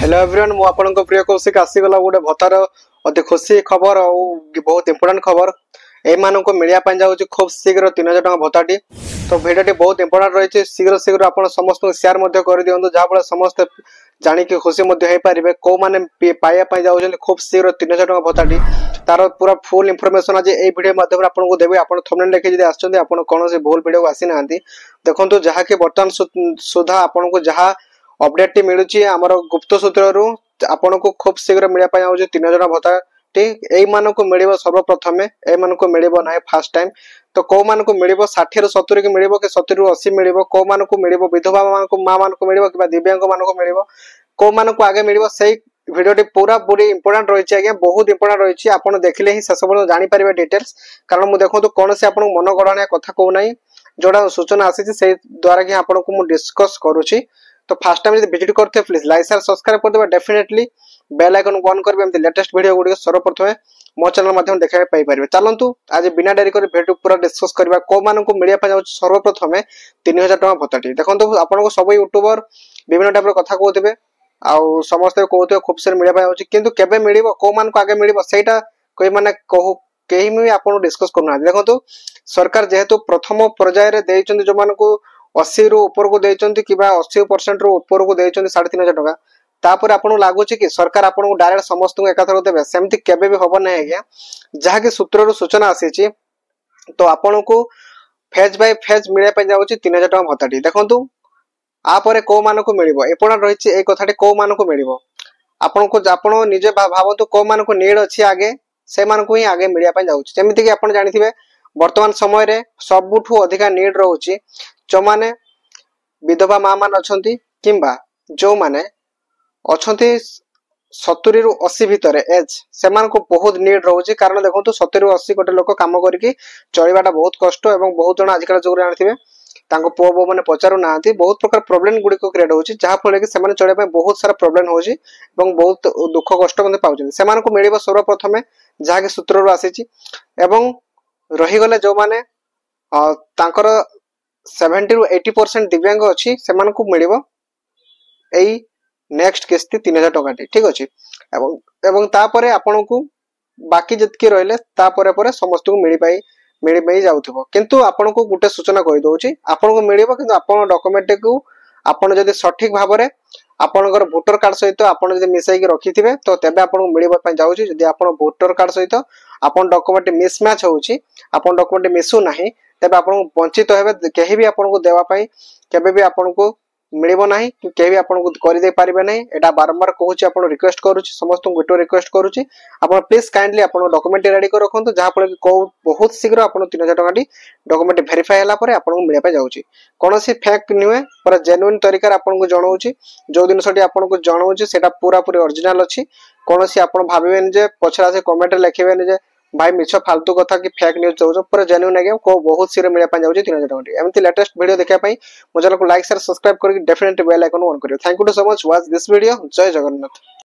Hello everyone मु आपनको प्रिय कौशिक आसीगला गोटे भत्तार अति खुशी खबर और बहुत इंपोर्टेंट खबर ए मानको मिलिया पाई जाउची खूब शीघ्र 3000 टका भत्ताटी। तो वीडियोटी बहुत इंपोर्टेंट रही शीघ्र शीघ्र आप समस्त शेयर मध्य कर दियंतु जहाँ फल समस्त जानी कि खुशी मध्य हो पारे कौ मैंने पाइबा पाई जाउछन खूब शीघ्र 3000 टका भत्ताटी तार पूरा फुल इनफॉरमेशन आज ए वीडियो माध्यम आपको देबे। आपण थंबनेल देखि जदि आछन आपण कोन से भूल वीडियो आसी नांती देखंतु जहाँ कि वर्तमान सुधा आपनको जहाँ अपडेट टी मिलुची हमर गुप्त सूत्ररू आपन को खूब शीघ्र मिलिया पाई आउची 3000 टका भत्ताटी। एई मानको मिलिबो सर्वप्रथम ए मानको मिलिबो नाही फर्स्ट टाइम। तो को मानको मिलिबो 60 रु 70 के मिलिबो के 70 रु 80 मिलिबो को मानको मिलिबो विधवा मानको मां मानको मिलिबो कि दिव्यांग मानको मिलिबो को मानको आगे मिलिबो सेई वीडियोटी पूरा पूरी इंपोर्टेंट रही है बहुत इंपोर्टेंट रही है। आपन देखले ही शेष पर्यंत जानि परिबे डिटेल्स कारण मु देखो तो कौन से आपन मन गणना कथा कहू नाही जोड़ा सूचना आसी से द्वारा कि आपन को मु डिस्कस करूची। तो फर्स्ट टाइम विजिट करते प्लीज लाइक शेयर सब्सक्राइब कर देबा डेफिनेटली बेल आइकन को ऑन करबे एमती लेटेस्ट वीडियो गुडी सर्वप्रथम मो चैनल माध्यम देखा पाई परिबे। चलंतु आज बिना डेरी कर वीडियो पूरा डिस्कस करबा को मानन को मिलिया पाई सर्वप्रथम 3000 टका भत्ताटी। देखंतु आपन को सब यूट्यूबर विभिन्न टाइप रो कथा कहउथिबे आउ समस्त कहउथिबे खूब से मिलिया पाई होची किंतु केबे मिलिबो को मान को आगे मिलिबो सेटा कोई माने कहू केही मी आपन डिस्कस करना। देखंतु सरकार जेहेतु प्रथम पर्याय रे देइचंदी जो मान को 80 रु ऊपर को देइचंती किबा 80% रु ऊपर को देइचंती 3500 टका तापर आपन लागुची कि सरकार आपन को डायरेक्ट समस्त को एकाथर देबे सेमति केबे भी होबो नै आज्ञा जहा कि सूत्र रु सूचना आसीची। तो आपन को फेज बाय फेज मिलिया पाई जाउची 3000 टका भत्ताटी। देखंतु आ परे को मान को मिलिबो एपणा रहिची ए कथाटी को मान को मिलिबो आपन को आपन निजे भावतु को मान को नीड अछि आगे से मान को ही आगे मिलिया पाई जाउची। जेमिति कि आपन जानिथिबे वर्तमान समय रे सबुठु अधिका नीड रहउची जो माने विधवा मां मान अछंती किंबा जो माने अछंती 70 रु 80 भितर एज से मान को बहुत नीड रहउची कारण देखंतु 70 रु 80 गोटे लोक काम करके चलिबाटा बहुत कष्ट एवं बहुत जण आजकल जोग जानथिबे तांको पुओ बो माने पचारु नांती बहुत प्रकार प्रॉब्लम गुडी को क्रिएट होची जहा फले कि सेमाने चले पय बहुत सारा प्रॉब्लम होची एवं बहुत दुख कष्ट मते पाउची सेमान को मिलिबो सर्वप्रथम जहा कि सूत्र रु आसीची एवं रही गले जो माने तांकर 70 रु 80% दिव्यांग अछि सेमान को मिलिबो एई नेक्स्ट किस्ती 3000 टका ठीक अछि एवं तापरे आपन को बाकी जतके रहले तापरे परे समस्त को मिली पाई जाउथबो किंतु आपन को गुटे सूचना कहि दोछि आपन को मिलिबो किंतु आपन डॉक्यूमेंट को आपन जदी सठिक भाबरे आपनकर वोटर कार्ड सहित आपन जदी मिसाई के रखिथिबे तो तबे आपन को मिलिबो पय जाउछि। जदी आपन वोटर कार्ड सहित आपन डॉक्यूमेंट मिसमैच होउछि आपन डॉक्यूमेंट मिसु नाही तबे आपन को वंचित हेबे केही भी आपन को देवा पय केबे भी आपन को मिलिबो नाही केही भी आपन को करि दे पारिबे नाही। एटा बारंबार कहूछि आपन रिक्वेस्ट करूछि समस्त को गोटे रिक्वेस्ट करूछि आपन प्लीज काइंडली आपन डॉक्यूमेंट रेडी कर रखंतु जहा फले को बहुत शीघ्र आपन 3000 टका डी डॉक्यूमेंट वेरीफाई हला परे आपन को मिलिया पाई जाउछि कोनोसी फेक नुहे पर जेन्युइन तरीका आपन को जणाउछि जो दिन सटी आपन को जणाउछि सेटा पूरा पूरी ओरिजिनल अछि कोनोसी आपन भाबिबेन जे पछरा से कमेंट लिखिबेन जे भाई मिछ फालतू कथा कि फेक न्यूज चौज पर जेन्युइन आगे को बहुत शीघ्र मिलिया पाई जाउछि 3000 टका एमती लेटेस्ट वीडियो देखा पाई मो चैनल को लाइक शेयर सब्सक्राइब करके डेफिनेटली बेल आइकन ऑन करियो। Thank you so much watch this video. जय जगन्नाथ।